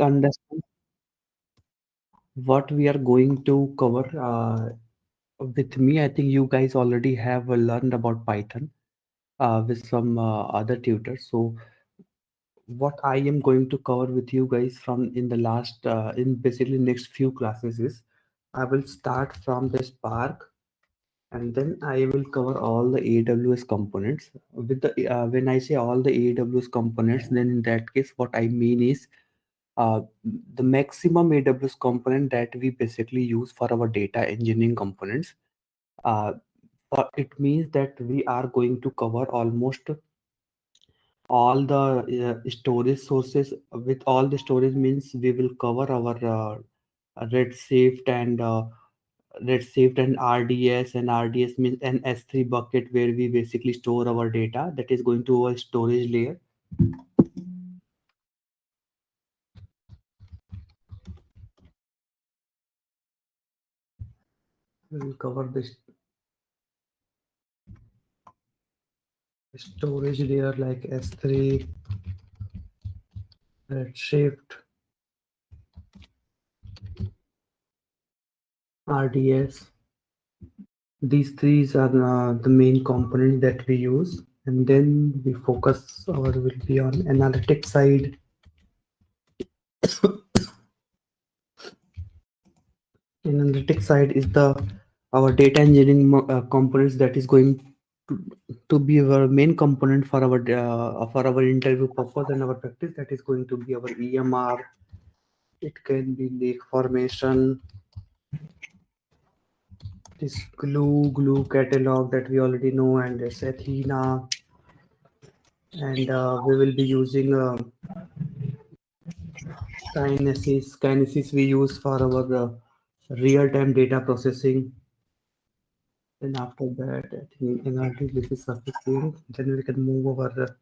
understand what we are going to cover with me. I think you guys already have learned about Python with some other tutors. So what I am going to cover with you guys from in the last in basically next few classes is I will start from the Spark, and then I will cover all the AWS components. With the when I say all the AWS components, then in that case, what I mean is uh, the maximum AWS component that we basically use for our data engineering components. Uh, it means that we are going to cover almost all the storage sources. With all the storage means we will cover our Redshift and RDS, and RDS means an S3 bucket where we basically store our data that is going to a storage layer. We will cover this storage layer like S3, Redshift, RDS. These three are the main components that we use, and then we focus our will be on analytics side. Analytics side is the our data engineering components that is going to, to be our main component for our interview purpose and our practice. That is going to be our EMR. It can be lake formation, this glue catalog that we already know, and this Athena, and we will be using Kinesis we use for our real-time data processing. Then after that, I think analytics is sufficient. Then we can move over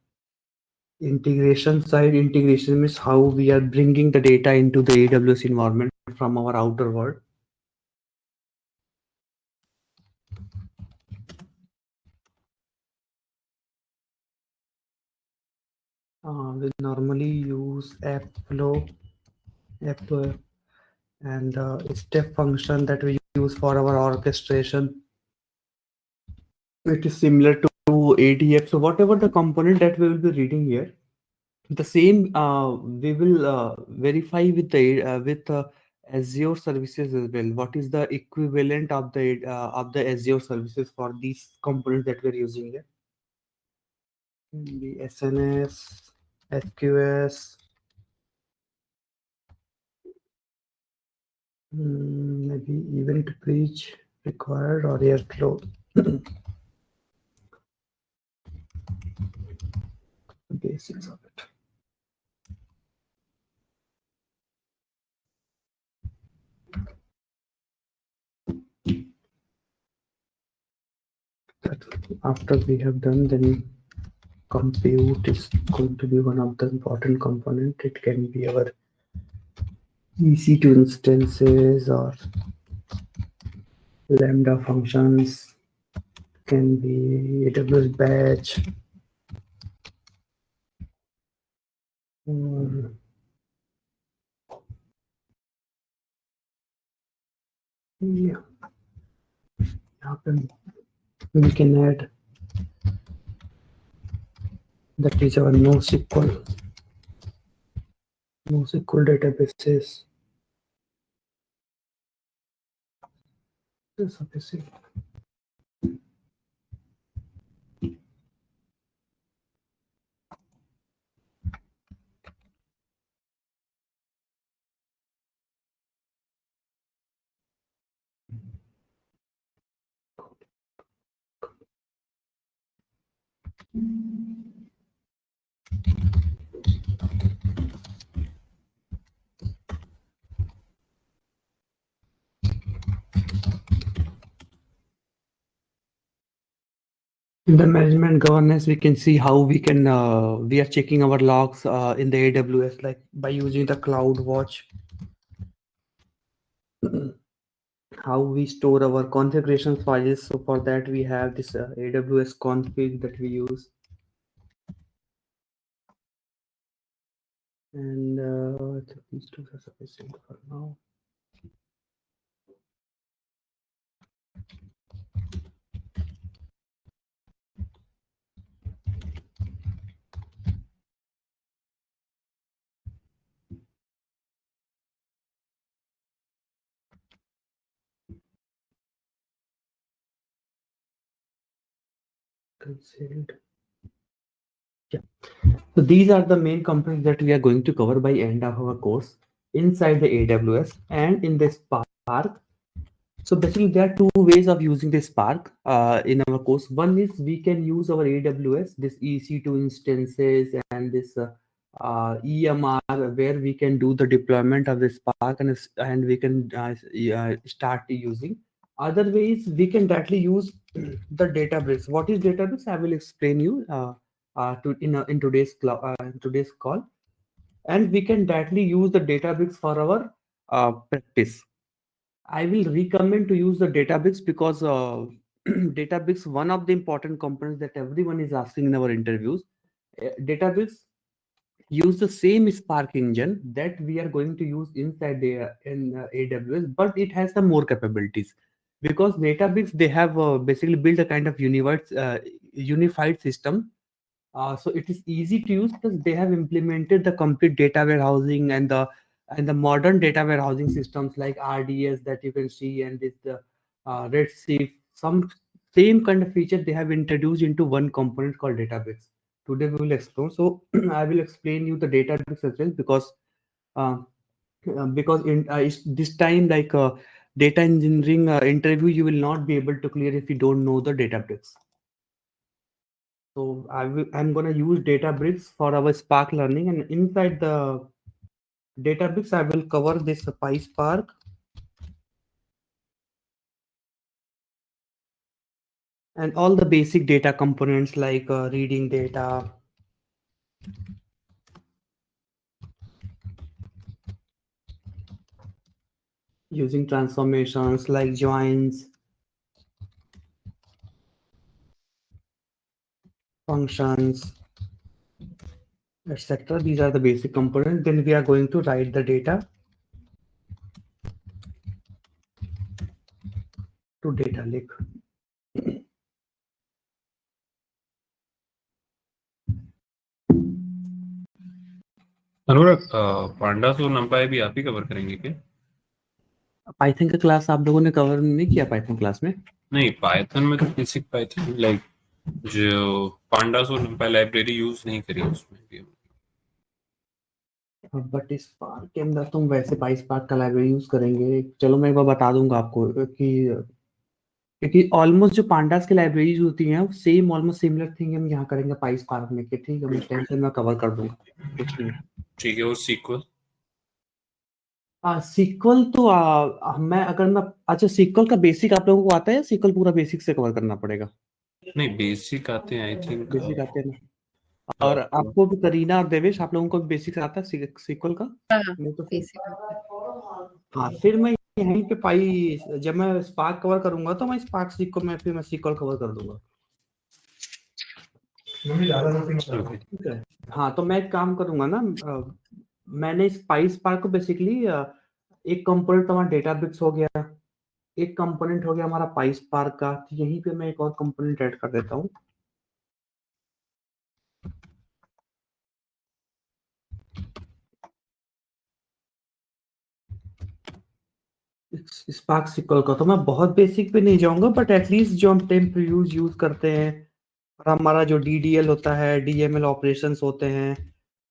integration side. Integration means how we are bringing the data into the AWS environment from our outer world. We normally use app and step function that we use for our orchestration. It is similar to ADF. So whatever the component that we will be reading here, the same we will verify with the Azure services as well. What is the equivalent of the Azure services for these components that we're using here? The SNS, SQS, maybe event bridge required or Airflow. The basics of it. That after we have done, then compute is going to be one of the important component. It can be our EC2 instances or Lambda functions, can be AWS batch, or yeah, we can add that is our NoSQL databases. Yes, obviously. In the management governance, we can see how we are checking our logs in the AWS, like by using the CloudWatch. How we store our configuration files. So for that we have this AWS config that we use, And I think these two are sufficient for now. Concealed. Yeah. So these are the main components that we are going to cover by end of our course inside the AWS and in the Spark. So basically, there are two ways of using the Spark in our course. One is we can use our AWS, this EC2 instances and this EMR, where we can do the deployment of the Spark and we can start using. Other ways, we can directly use the Databricks. What is Databricks? I will explain you in today's call, and we can directly use the Databricks for our practice. I will recommend to use the Databricks because Databricks, one of the important components that everyone is asking in our interviews. Databricks use the same Spark engine that we are going to use inside the in AWS, but it has some more capabilities because Databricks, they have basically built a kind of unified system. So it is easy to use because they have implemented the complete data warehousing and the modern data warehousing systems like RDS that you can see, and this the Redshift. Some same kind of feature they have introduced into one component called Databricks. Today we will explore. So I will explain you the Databricks as well uh, because this time, like data engineering interview, you will not be able to clear if you don't know the Databricks. So I'm going to use Databricks for our Spark learning, and inside the Databricks, I will cover this PySpark and all the basic data components like reading data, using transformations like joins, functions, etc. These are the basic components. Then we are going to write the data to data lake. Anurag, pandas और नंपाई भी आप ही cover करेंगे क्या? Python का class आप लोगों ने cover नहीं किया पाइथन क्लास में? नहीं, पाइथन में तो बेसिक पाइथन, लाइक जो पांडास और नंपाई लाइब्रेरी यूज नहीं करी उसमें भी। बट स्पार्क के अंदर तुम वैसे PySpark का लाइब्रेरी यूज करेंगे। चलो मैं एक बार बता दूंगा आपको कि क्योंकि ऑलमोस्ट जो पांडास की लाइब्रेरीज होती हैं वो सेम ऑलमोस्ट सिमिलर थिंग हम यहाँ करेंगे PySpark में कि ठीक है, मैं टेंशन में कवर कर दूंगा, कुछ नहीं। ठीक है, और सीक्वल? सीक्वल तो मैं अच्छा, सीक्वल का बेसिक आप लोगों को आता है या सीक्वल पूरा बेसिक से कवर करना पड़ेगा? नहीं, बेसिक आते हैं आई थिंक। बेसिक आते हैं ना। और आपको भी, करीना और देवेश, आप लोगों को भी बेसिक आता है सीक्वल का? हाँ, नहीं तो फिर बेसिक। हाँ, फिर मैं यहीं पे जब मैं स्पार्क कवर करूंगा तो मैं स्पार्क फिर मैं सीक्वल कवर कर दूंगा। ठीक है। हाँ, तो मैं एक काम करूंगा ना, मैंने PySpark को बेसिकली एक कंपोनेंट हमारा डेटाब्रिक्स हो गया, एक कंपोनेंट हो गया हमारा PySpark का, तो यहीं पे मैं एक और कंपोनेंट ऐड कर देता हूँ। स्पार्क सिक्वल का तो मैं बहुत बेसिक पे नहीं जाऊंगा, बट एटलीस्ट जो हम टेम्प यूज करते हैं और हमारा जो DDL होता है, DML ऑपरेशंस होते हैं,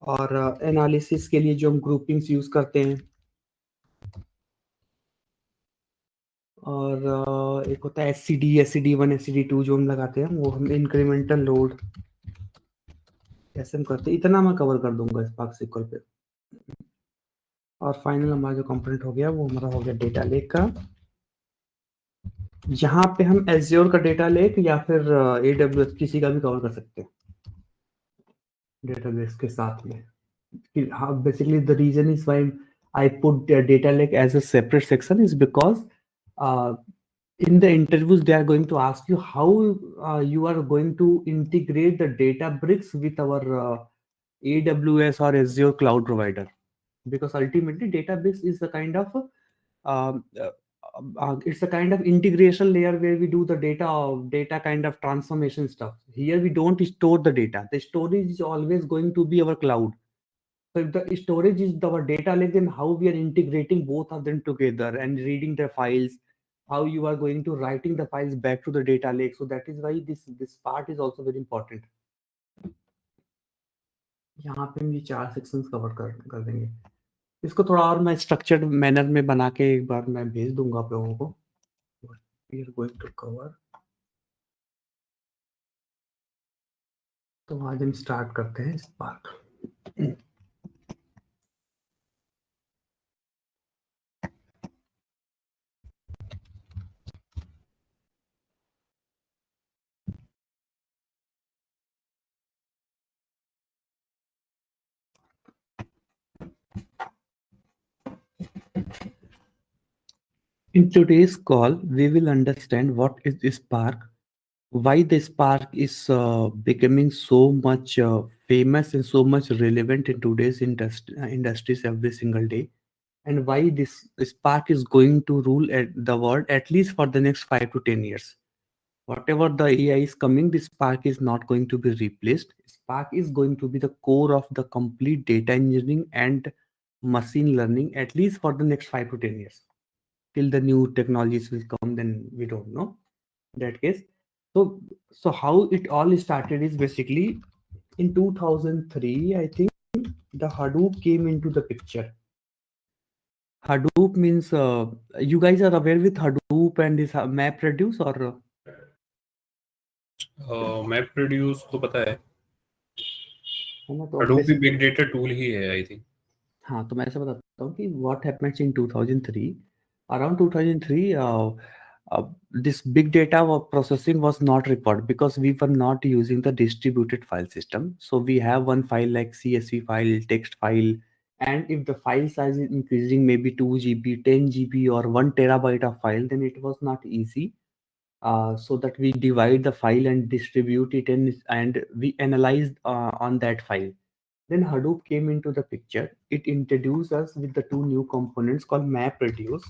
और एनालिसिस के लिए जो हम ग्रुपिंग्स यूज करते हैं, और एक होता है SCD1 SCD2 जो हम लगाते हैं, वो हम इंक्रीमेंटल लोड कैसे हम करते हैं, इतना मैं कवर कर दूंगा स्पार्क सिक्वल पे। और फाइनल हमारा जो कंपोनेंट हो गया वो हमारा हो गया डेटा लेक का। यहाँ पे हम एज्योर का डेटा लेक या फिर AWS किसी का भी कवर कर सकते हैं डेटाबेस के साथ में। हाँ, basically the reason is why I put the data lake as a separate section is because in the interviews they are going to ask you how you are going to integrate the data bricks with our AWS or Azure cloud provider, because ultimately database is a kind of um, uh, it's a kind of integration layer where we do the data kind of transformation stuff. Here we don't store the data. The storage is always going to be our cloud. So if the storage is our data lake, then how we are integrating both of them together and reading the files, how you are going to writing the files back to the data lake. So that is why this part is also very important. यहाँ पे हम ये 4 sections cover कर देंगे। इसको थोड़ा और मैं स्ट्रक्चर्ड मैनर में बना के एक बार मैं भेज दूंगा आप लोगों को। We are going to cover. तो आज हम स्टार्ट करते हैं इस part. In today's call, we will understand what is Spark, why the Spark is becoming so much famous and so much relevant in today's industries every single day, and why this Spark is going to rule at the world at least for the next 5 to 10 years. Whatever the AI is coming, the Spark is not going to be replaced. Spark is going to be the core of the complete data engineering and machine learning at least for the next 5 to 10 years. Till the new technologies will come, then we don't know. In that case, so how it all started is basically in 2003, I think the Hadoop came into the picture. Hadoop means you guys are aware with Hadoop and this MapReduce or MapReduce तो पता है, है ना? तो Hadoop भी basic big data tool ही है I think. हाँ, तो मैं ऐसा बताता हूँ कि what happens in 2003, around 2003, this big data processing was not required because we were not using the distributed file system. So we have one file like CSV file, text file, and if the file size is increasing maybe 2 GB, 10 GB, or 1 TB of file, then it was not easy. So that we divide the file and distribute it, and we analyze on that file. Then Hadoop came into the picture. It introduced us with the two new components called MapReduce.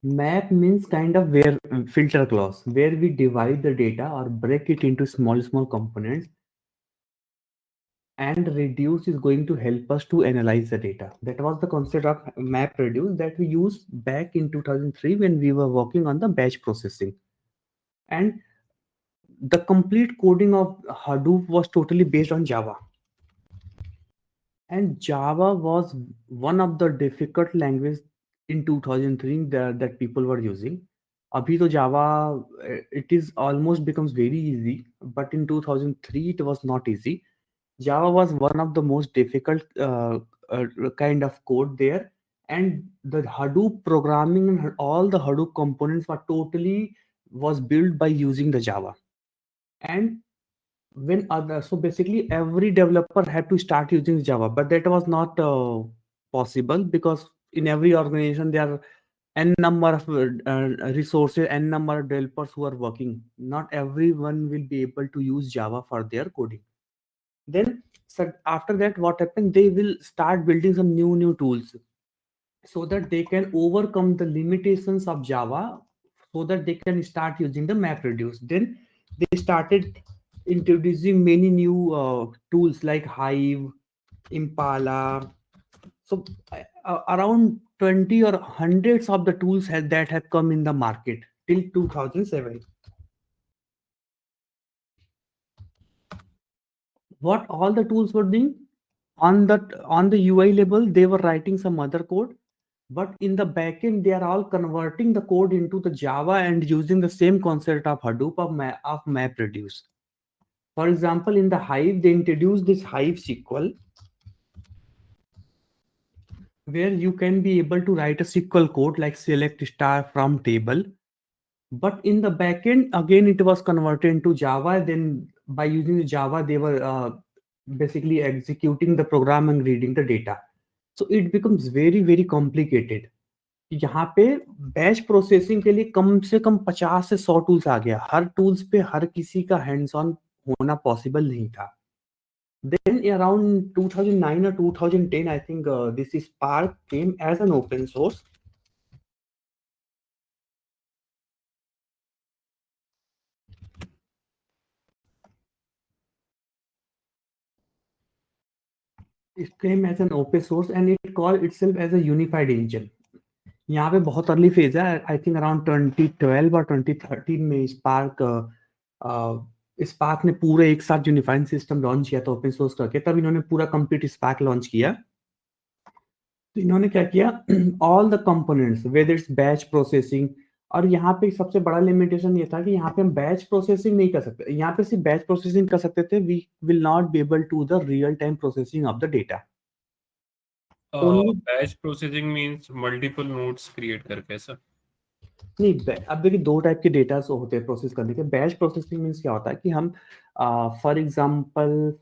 Map means kind of where filter clause, where we divide the data or break it into small components. And reduce is going to help us to analyze the data. That was the concept of MapReduce that we used back in 2003 when we were working on the batch processing. And the complete coding of Hadoop was totally based on Java. And Java was one of the difficult language in 2003 that people were using. Abhi to Java, it is almost becomes very easy, but in 2003 it was not easy. Java was one of the most difficult kind of code there, and the Hadoop programming and all the Hadoop components were totally was built by using the Java. And when other so basically every developer had to start using Java, but that was not possible because in every organization there are n number of resources, n number of developers who are working. Not everyone will be able to use Java for their coding. Then so after that, what happened? They will start building some new tools so that they can overcome the limitations of Java, so that they can start using the MapReduce. Then they started introducing many new tools like Hive, Impala. So around 20 or hundreds of the tools that have come in the market till 2007. What all the tools were doing on the UI level, they were writing some other code, but in the backend they are all converting the code into the Java and using the same concept of Hadoop of MapReduce. For example, in the Hive, they introduced this Hive SQL, where you can be able to write a SQL code like select star from table. But in the backend, again, it was converted into Java. Then by using the Java, they were basically executing the program and reading the data. So it becomes very complicated. यहाँ पे batch processing के लिए कम से कम 50 से 100 tools आ गया। हर tools पे हर किसी का हैंड्स ऑन होना पॉसिबल नहीं था। Then around 2009 or 2010, I think this Spark came as an open source. It came as an open source and it called itself as a unified engine. यहाँ पे बहुत अर्ली फेज है, I think around 2012 और 2013 में spark ने पूरे एक साथ यूनिफाइड सिस्टम लॉन्च किया था ओपन सोर्स करके। तब इन्होंने पूरा कंप्लीट स्पार्क लॉन्च किया। तो इन्होंने क्या किया, all the components whether it's batch processing. और यहाँ पे सबसे बड़ा लिमिटेशन ये था कि यहाँ पे हम बैच प्रोसेसिंग नहीं कर सकते। यहाँ पे सिर्फ बैच प्रोसेसिंग कर सकते थे, we will not be able to the real time processing of the data. Only batch processing means multiple nodes create करके ऐसा? नहीं, अब देखिए दो टाइप के डेटा होते हैं प्रोसेस करने के। बैच प्रोसेसिंग मीन्स क्या होता है कि हम फॉर एग्जांपल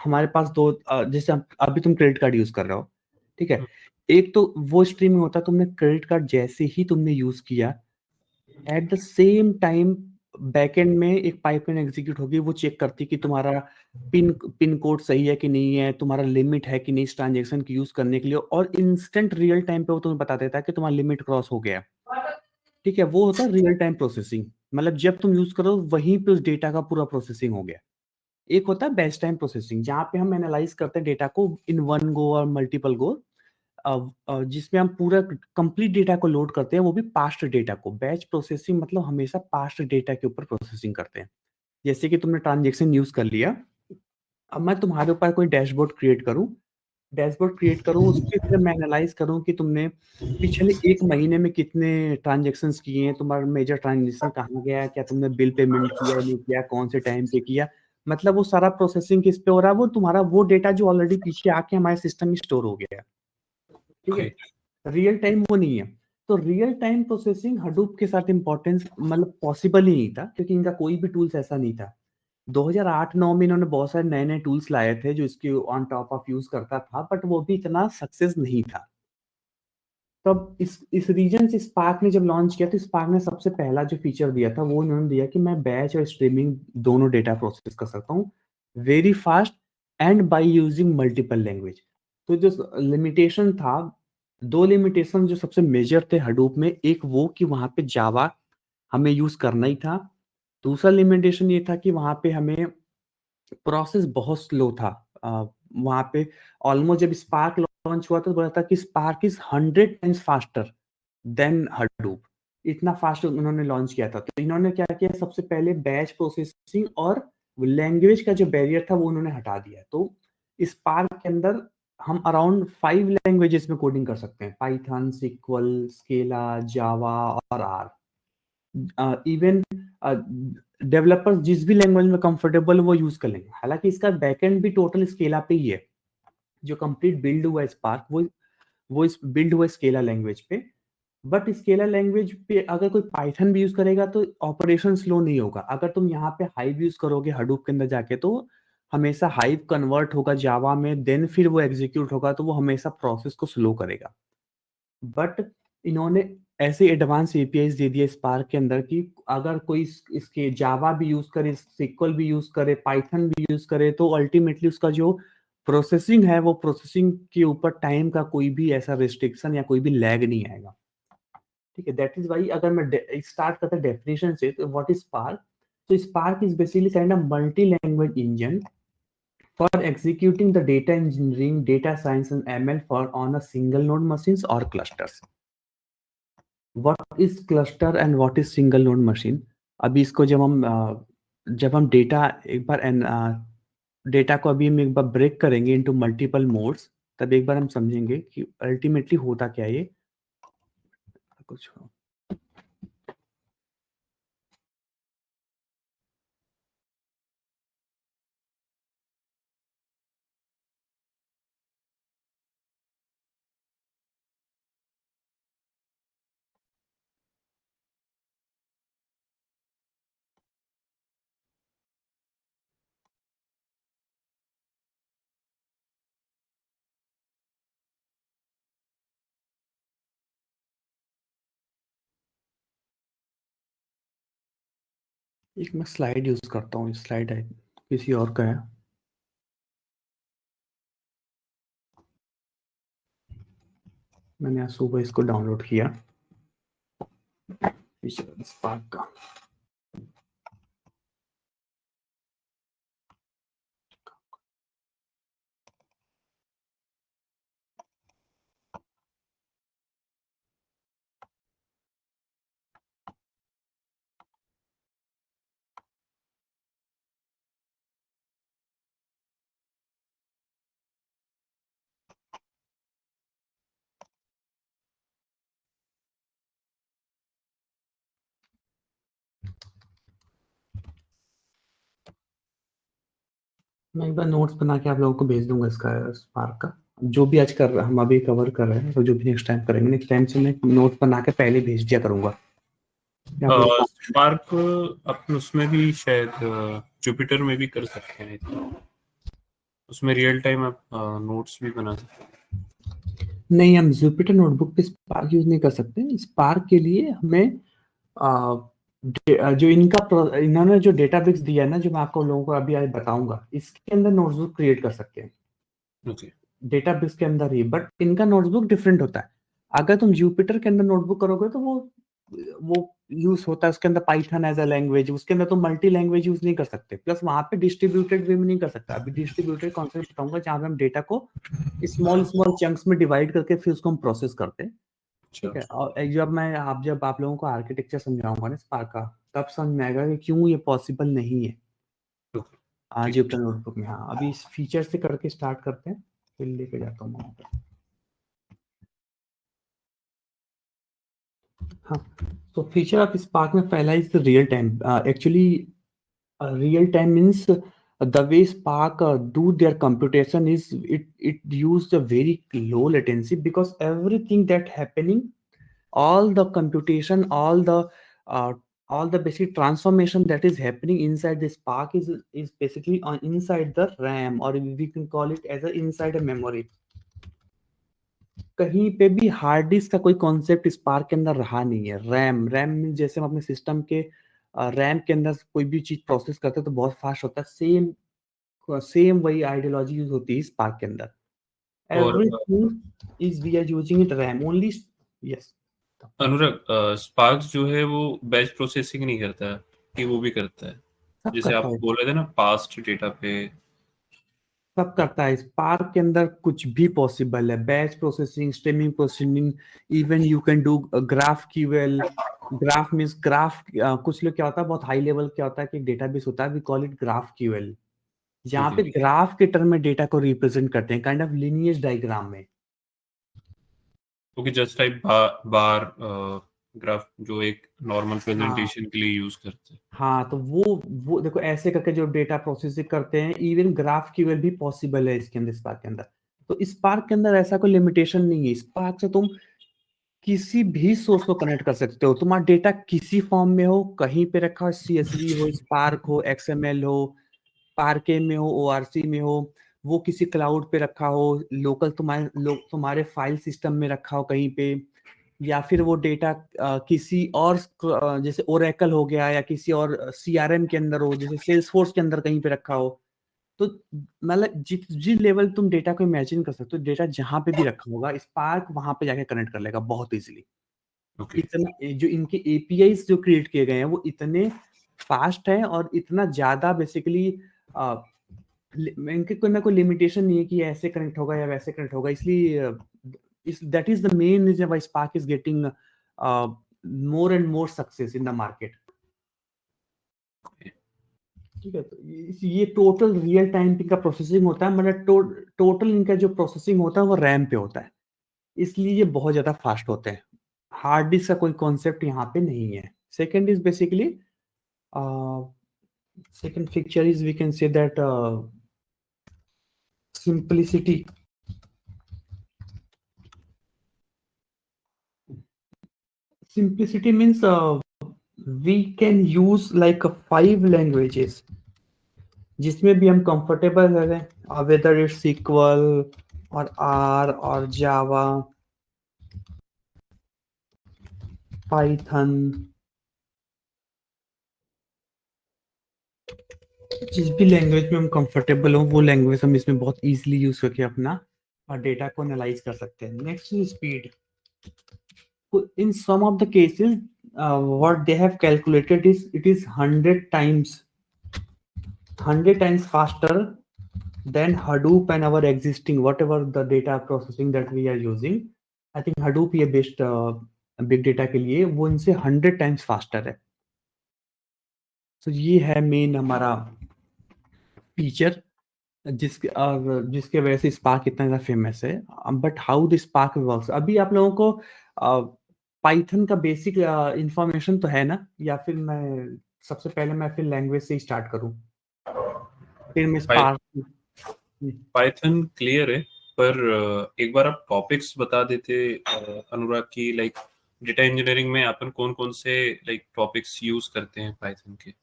हमारे पास दो जैसे अभी तुम क्रेडिट कार्ड यूज कर रहे हो, ठीक है। एक तो वो स्ट्रीम में होता है, तुमने क्रेडिट कार्ड जैसे ही तुमने यूज किया, at the same time backend में एक पाइपलाइन एग्जीक्यूट होगी, वो चेक करती है कि तुम्हारा पिन पिन कोड सही है कि नहीं है, तुम्हारा लिमिट है कि नहीं इस ट्रांजेक्शन की यूज करने के लिए, और इंस्टेंट रियल टाइम पे वो तुम्हें बता देता है कि तुम्हारा लिमिट क्रॉस हो गया। ठीक है, वो होता है रियल टाइम प्रोसेसिंग। मतलब जब तुम यूज करो वहीं पे उस डेटा का पूरा प्रोसेसिंग हो गया। एक होता है बैच टाइम प्रोसेसिंग, जहाँ पे हम एनालाइज करते हैं डेटा को इन वन गो और मल्टीपल गो, जिसमें हम पूरा कंप्लीट डेटा को लोड करते हैं, वो भी पास्ट डेटा को। बैच प्रोसेसिंग मतलब हमेशा पास्ट डेटा के ऊपर प्रोसेसिंग करते हैं। जैसे कि तुमने ट्रांजेक्शन यूज कर लिया, अब मैं तुम्हारे ऊपर कोई डैशबोर्ड क्रिएट करूं, उसके फिर मैं एनालाइज करूं कि तुमने पिछले एक महीने में कितने ट्रांजेक्शन्स किए हैं, तुम्हारा मेजर ट्रांजेक्शन कहाँ गया, क्या तुमने बिल पेमेंट किया नहीं किया, कौन से टाइम पे किया। मतलब वो सारा प्रोसेसिंग किस पे हो रहा है, वो तुम्हारा वो डेटा जो ऑलरेडी पीछे आके हमारे सिस्टम में स्टोर हो गया है। ठीक ओके। है, रियल टाइम वो नहीं है। तो रियल टाइम प्रोसेसिंग हडूप के साथ इंपॉर्टेंस मतलब पॉसिबल ही नहीं था, क्योंकि इनका कोई भी टूल्स ऐसा नहीं था। 2008-9 में इन्होंने बहुत सारे नए नए टूल्स लाए थे जो इसके ऑन टॉप ऑफ यूज करता था, बट वो भी इतना सक्सेस नहीं था। तब इस रीजन से स्पार्क ने जब लॉन्च किया, तो स्पार्क ने सबसे पहला जो फीचर दिया था वो इन्होंने दिया कि मैं बैच और स्ट्रीमिंग दोनों डेटा प्रोसेस कर सकता हूँ very fast and by using multiple language. तो जो लिमिटेशन था, दो लिमिटेशन जो सबसे मेजर थे हडूप में, एक वो कि वहां पे जावा हमें यूज करना ही था। दूसरा लिमिटेशन ये था कि वहां पे हमें प्रोसेस बहुत स्लो था। वहां पे ऑलमोस्ट जब स्पार्क लॉन्च हुआ तो बोला था कि spark is 100 times faster than Hadoop. इतना फास्ट उन्होंने लॉन्च किया था। तो इन्होंने क्या किया, सबसे पहले बैच प्रोसेसिंग और लैंग्वेज का जो बैरियर था वो उन्होंने हटा दिया। तो स्पार्क के अंदर हम अराउंड 5 लैंग्वेजेस में कोडिंग कर सकते हैं, पाइथन, सिक्वल, स्केला, जावा और आर। इवन डेवलपर्स जिस भी लैंग्वेज में कंफर्टेबल वो यूज कर लेंगे। हालांकि इसका बैकएंड भी टोटल स्केला पे ही है। जो कंप्लीट बिल्ड हुआ है स्पार्क, वो इस बिल्ड हुआ स्केला लैंग्वेज पे। बट स्केला लैंग्वेज पे अगर कोई पाइथन भी यूज करेगा तो ऑपरेशन स्लो नहीं होगा। अगर तुम यहाँ पे हाइव यूज करोगे हडूप के अंदर जाके, तो हमेशा हाइव कन्वर्ट होगा जावा में, देन फिर वो एग्जीक्यूट होगा, तो वो हमेशा प्रोसेस को स्लो करेगा। बट इन्होंने ऐसे एडवांस एपीआई दे दिए स्पार्क के अंदर कि अगर कोई इसके जावा भी यूज करे, सिक्वल भी यूज करे, पाइथन भी यूज करे, तो अल्टीमेटली उसका जो प्रोसेसिंग है, वो प्रोसेसिंग के ऊपर टाइम का कोई भी ऐसा रिस्ट्रिक्शन या कोई भी लैग नहीं आएगा। ठीक है, दैट इज वाई अगर मैं स्टार्ट करता डेफिनेशन से, तो व्हाट इज स्पार्क। तो spark is basically kind of multi language engine for executing the data engineering, data science and ML for on a single node machines or clusters. What is cluster and what is single node machine? अभी इसको जब हम data को अभी हम एक बार break करेंगे into multiple modes, तब एक बार हम समझेंगे कि अल्टीमेटली होता क्या है ये कुछ। एक मैं स्लाइड यूज करता हूँ, स्लाइड है किसी और का है, मैंने आज सुबह इसको डाउनलोड किया स्पार्क का। मैं एक बार नोट्स बना के आप लोगों को भेज दूंगा इसका, स्पार्क का जो भी आज हम अभी कवर कर रहे हैं, और जो भी नेक्स्ट टाइम करेंगे, नेक्स्ट टाइम से मैं नोट्स बना के पहले भेज दिया करूंगा कि आप लोग। स्पार्क अपन उसमें भी शायद जुपिटर में भी कर सकते हैं, उसमें रियल टाइम आप नोट्स भी बना सकते हैं। नहीं, हम जुपिटर नोटबुक पे स्पार्क यूज नहीं कर सकते। स्पार्क के लिए हमें आ, जो इन्होंने जो डेटाबेस दिया है ना, जो मैं आपको लोगों को अभी आज बताऊंगा, इसके अंदर नोटबुक क्रिएट कर सकते हैं ओके। डेटाबेस के अंदर ही। बट इनका नोटबुक डिफरेंट होता है। अगर तुम जुपिटर के अंदर नोटबुक करोगे तो वो यूज होता है उसके अंदर पाइथन एज अ लैंग्वेज, उसके अंदर तुम मल्टी लैंग्वेज यूज नहीं कर सकते। प्लस वहां पे डिस्ट्रीब्यूटेड वे में नहीं कर सकता। अभी डिस्ट्रीब्यूटेड कॉन्सेप्ट बताऊंगा जहां पे हम डेटा को स्मॉल स्मॉल चंक्स में डिवाइड करके फिर उसको हम प्रोसेस करते हैं। अच्छा। ठीक है, और जब आप लोगों को आर्किटेक्चर समझाऊंगा ना स्पार्क का, तब समझ में आएगा कि क्यों ये पॉसिबल नहीं है ओके, आज ठीक। जुपिटर नोटबुक में। हाँ, अभी इस फीचर से करके स्टार्ट करते हैं, फिर लेके जाता हूँ वहाँ पे। हाँ, तो फीचर ऑफ स्पार्क में पहला is real time. Actually real time means the way Spark do their computation is it use a very low latency, because everything that happening, all the computation, uh, all the basic transformation that is happening inside the Spark is basically on inside the RAM, or we can call it as a inside a memory. कहीं पे भी hard disk का कोई concept spark के अंदर रहा नहीं है। रैम में जैसे हम अपने सिस्टम के रैम के अंदर कोई भी चीज प्रोसेस करते हैं तो बहुत फास्ट होता है, सेम सेम वही आइडियोलॉजी यूज होती है स्पार्क के अंदर। और everything is we are using it RAM only. Yes, Anurag, Spark जो है वो बैच प्रोसेसिंग नहीं करता है कि वो भी करता है? सब जैसे करता आप है, बोल रहे थे ना पास्ट डेटा पे। सब करता है। स्पार्क के अंदर कुछ भी पॉसिबल है, batch processing, streaming processing, even you can do graph QL. Graph means graph, कुछ लोग क्या होता है बहुत हाई लेवल क्या होता है कि डेटाबेस होता है, we call it GraphQL, जहाँ ओके। पे ग्राफ के टर्म में डेटा को रिप्रेजेंट करते हैं, काइंड ऑफ लिनियज डायग्राम में। Okay, just type bar graph जो एक नॉर्मल हाँ, प्रेजेंटेशन के लिए यूज करते हैं। हाँ, तो वो देखो ऐसे करके जो डेटा प्रोसेसिंग करते हैं, इवन ग्राफ क्यूएल भी पॉसिबल है इसके अंदर, स्पार्क के अंदर। तो स्पार्क के अंदर ऐसा कोई लिमिटेशन नहीं है। स्पार्क से तुम किसी भी सोर्स को कनेक्ट कर सकते हो। तुम्हारा डेटा किसी फॉर्म में हो, कहीं पे रखा हो, सीएसवी हो, स्पार्क हो, एक्सएमएल हो, पार्के में हो, ओआरसी में हो, वो किसी क्लाउड पे रखा हो, लोकल तुम्हारे फाइल सिस्टम में रखा हो कहीं पे, या फिर वो डेटा किसी और जैसे ओरेकल हो गया, या किसी और सीआरएम के अंदर हो, जैसे सेल्सफोर्स के अंदर कहीं पे रखा हो। तो मतलब जिस लेवल तुम डेटा को इमेजिन कर सकते हो, डेटा जहां पे भी रखा होगा, स्पार्क वहां पे जाके कनेक्ट कर लेगा बहुत इजीली। ओके। इतना जो इनके एपीआईज जो क्रिएट किए गए हैं वो इतने फास्ट हैं, और इतना ज्यादा बेसिकली इनके कोई ना कोई लिमिटेशन नहीं है कि ऐसे कनेक्ट होगा या वैसे कनेक्ट होगा। इसलिए इस that is the main reason why Spark is getting more and more success in the market. ठीक है, तो ये टोटल रियल टाइम इनका प्रोसेसिंग होता है, मतलब टोटल इनका जो प्रोसेसिंग होता है वो रैम पे होता है, इसलिए ये बहुत ज्यादा फास्ट होते हैं। हार्ड डिस्क का कोई कॉन्सेप्ट यहाँ पे नहीं है। Second is basically, second feature is we can say that simplicity. Simplicity means we can use like 5 languages जिसमें भी हम कंफर्टेबल है, वेदर इट्स SQL और R और जावा, पाइथन, जिस भी लैंग्वेज में हम कंफर्टेबल हो वो लैंग्वेज हम इसमें बहुत इजीली यूज करके अपना डेटा को एनालाइज कर सकते हैं. Next is speed. In some of the cases, what they have calculated is it is 100 times faster than Hadoop and our existing whatever the data processing that we are using. I think Hadoop ये best big data के लिए वो इनसे 100 times faster है. तो ये है main हमारा फीचर जिसके वजह से स्पार्क इतना ज़्यादा फेमस है. But how the spark works, अभी आप लोगों को पाइथन का बेसिक इंफॉर्मेशन तो है ना, या फिर मैं सबसे पहले मैं फिर लैंग्वेज से ही स्टार्ट करूं, फिर मैं स्पार्क. पाइथन क्लियर है, पर एक बार आप टॉपिक्स बता देते अनुराग की, लाइक डेटा इंजीनियरिंग में अपन कौन कौन से लाइक टॉपिक्स यूज करते हैं पाइथन के,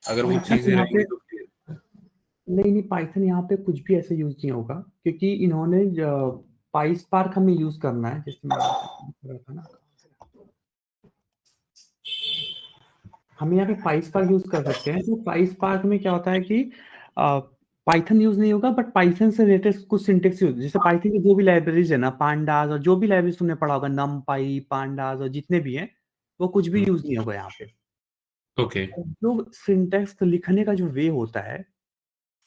अगर वो पाइथन चीजें यहाँ रहेंगी पे तो फिर नहीं नहीं, पाइथन यहाँ पे कुछ भी ऐसे यूज नहीं होगा, क्योंकि इन्होंने पाइस्पार्क हमें यूज करना है, जैसे मैं रहा था ना, हम यहाँ पे पाइस्पार्क यूज कर सकते हैं. तो पाइस्पार्क में क्या होता है कि पाइथन यूज नहीं होगा, बट पाइथन से रिलेटेड कुछ सिंटेक्स यूज, जैसे पाइथन की जो भी लाइब्रेरीज है ना, पांडास और जो भी लाइब्रेरीज तुमने पढ़ा होगा, नम पाई पांडास और जितने भी हैं, वो कुछ भी यूज नहीं होगा यहाँ पे. ओके, जो सिंटेक्स लिखने का जो वे होता है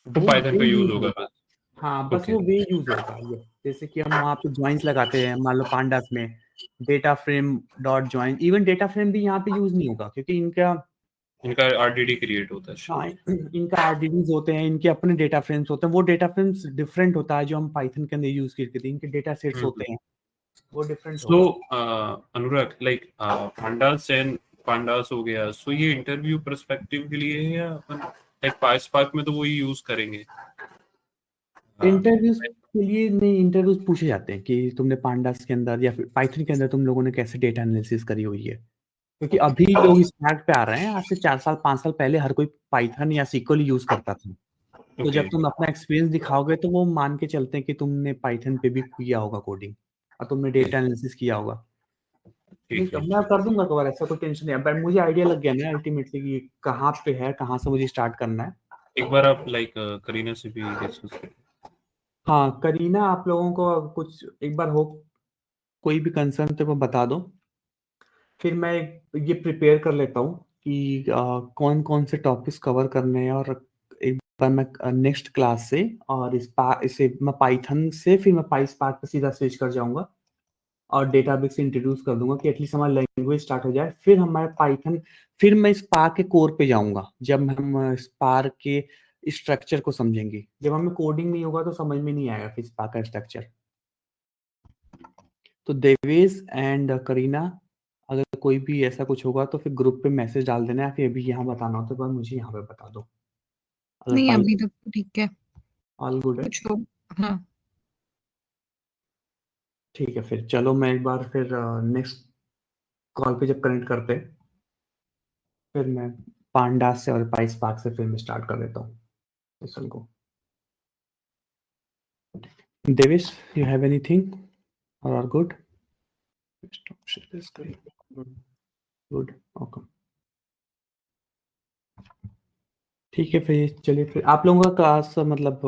तो वो पाइथन वे का यूज यूज होगा होगा. बस. हाँ, बस ओके. वो वे यूज होगा ये. जैसे कि हम वहाँ पे ज्वाइंस लगाते हैं, मान लो पांडास में data frame dot join, even data frame भी यहाँ पे यूज नहीं होगा, क्योंकि इनका इनका आरडीडी क्रिएट होता है हाँ, शायद. इनका आरडीडीज होते हैं, इनके अपने डेटा फ्रेम्स होते हैं. वो डेटा फ्रेम्स डिफरेंट होता है जो हम पाइथन के अंदर यूज करते हैं. इनके डेटा सेट्स होते हैं, वो डिफरेंट सो होगा. अनुराग, लाइक पांडास एंड पांडास हो गया, सो ये इंटरव्यू पर्सपेक्टिव के लिए है या अपन लाइक पाइस्पार्क में तो वही यूज करेंगे? इंटरव्यूज के लिए नहीं, इंटरव्यूज पूछे जाते हैं कि तुमने पांडास के अंदर या फिर पाइथन के अंदर तुम लोगों ने कैसे डेटा एनालिसिस करी हुई है. क्योंकि ओके. अभी लोग इस ट्रैक पे आ रहे हैं, आज से 4 साल 5 साल पहले हर कोई पाइथन या सीक्वल यूज करता था. तो ओके. जब तुम अपना एक्सपीरियंस दिखाओगे तो वो मान के चलते हैं कि तुमने पाइथन पे भी किया होगा कोडिंग, और तुमने डेटा एनालिसिस किया होगा. नहीं, ठीक है. मैं कर दूंगा कवर, ऐसा कोई टेंशन नहीं है. बट मुझे आइडिया लग गया ना अल्टीमेटली कि कहाँ पे है, कहाँ से मुझे स्टार्ट करना है. एक बार आप लाइक करीना से भी डिस्कस करें. हाँ, करीना, आप लोगों को कुछ एक बार हो कोई भी कंसर्न तो वो बता दो, फिर मैं ये प्रिपेयर कर लेता हूँ कि कौन कौन से टॉपिक्स कवर करने हैं. और एक बार मैं नेक्स्ट क्लास से और इसे मैं पाइथन से फिर मैं पाइस्पार्क पे सीधा स्विच कर जाऊंगा और डेटाबेस इंट्रोड्यूस कर दूंगा कि एटलीस्ट हमारा लैंग्वेज स्टार्ट हो जाए. फिर हमारे पाइथन, फिर मैं स्पार्क के कोर पे जाऊंगा. जब हम स्पार्क के स्ट्रक्चर को समझेंगे, जब हमें कोडिंग नहीं होगा तो समझ में नहीं आएगा फिर स्पार्क का स्ट्रक्चर. तो देवेश एंड करीना, अगर कोई भी ऐसा कुछ होगा तो फिर ग्रुप पे मैसेज डाल देना, या फिर अभी यहाँ बताना हो तो बस मुझे यहाँ पे बता दो. अगर नहीं, पाइप अभी तक तो ठीक है. ऑल गुड है. कुछ हो. हाँ. ठीक है, फिर चलो मैं एक बार फिर नेक्स्ट कॉल पे जब कनेक्ट करते हैं, फिर मैं पांडास से और पाइस पार्क से फिर मैं स्टार्ट कर देता हूँ सेशन को. देवेश, यू हैव एनीथिंग और आर गुड? Good, okay. ठीक है, फिर चलिए, फिर आप लोगों का क्लास मतलब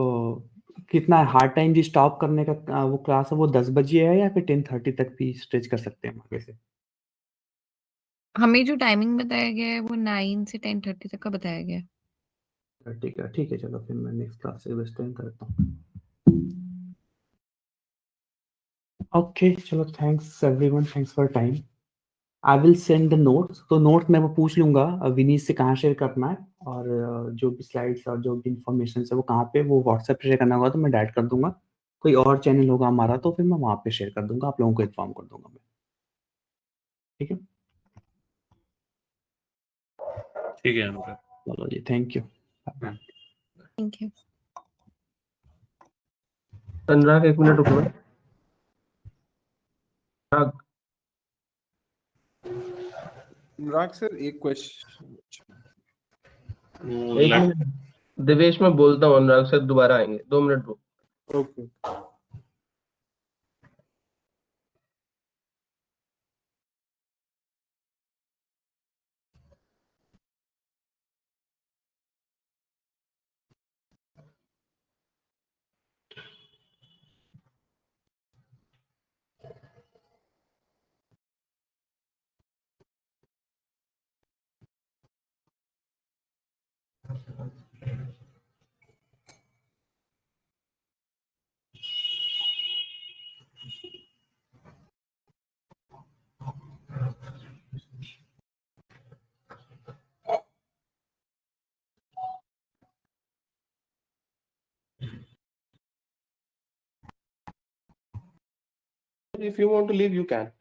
कितना हार्ड टाइम जी स्टॉप करने का वो क्लास है वो 10 बजे है, या फिर 10:30 तक भी स्ट्रेच कर सकते हैं हम आगे से? हमें जो टाइमिंग बताया गया है वो 9 से 10:30 तक का बताया गया है. ठीक है, ठीक है, चलो फिर मैं नेक्स्ट क्लास से बस टाइम करता हूँ. ओके, चलो, thanks everyone, thanks for time. I will send the notes. तो नोट्स मैं वो पूछ लूंगा विनीत से कहाँ शेयर करना है, और जो भी स्लाइड्स और जो भी इंफॉर्मेशन है वो कहाँ पे, वो व्हाट्सएप पे शेयर करना होगा तो मैं डायरेक्ट कर दूंगा. कोई और चैनल होगा हमारा तो फिर मैं वहाँ पे शेयर कर दूंगा, आप लोगों को इन्फॉर्म कर दूंगा मैं. ठीक है, ठीक है अनुराग. चलो जी, thank you. Thank you. Anurag 1 minute रुकना. अनुराग, अनुराग सर एक क्वेश्चन. वो 1 मिनट. देवेश, मैं बोलता हूँ, अनुराग सर दोबारा आएंगे. 2 मिनट रुक. Okay. if you want to leave, you can.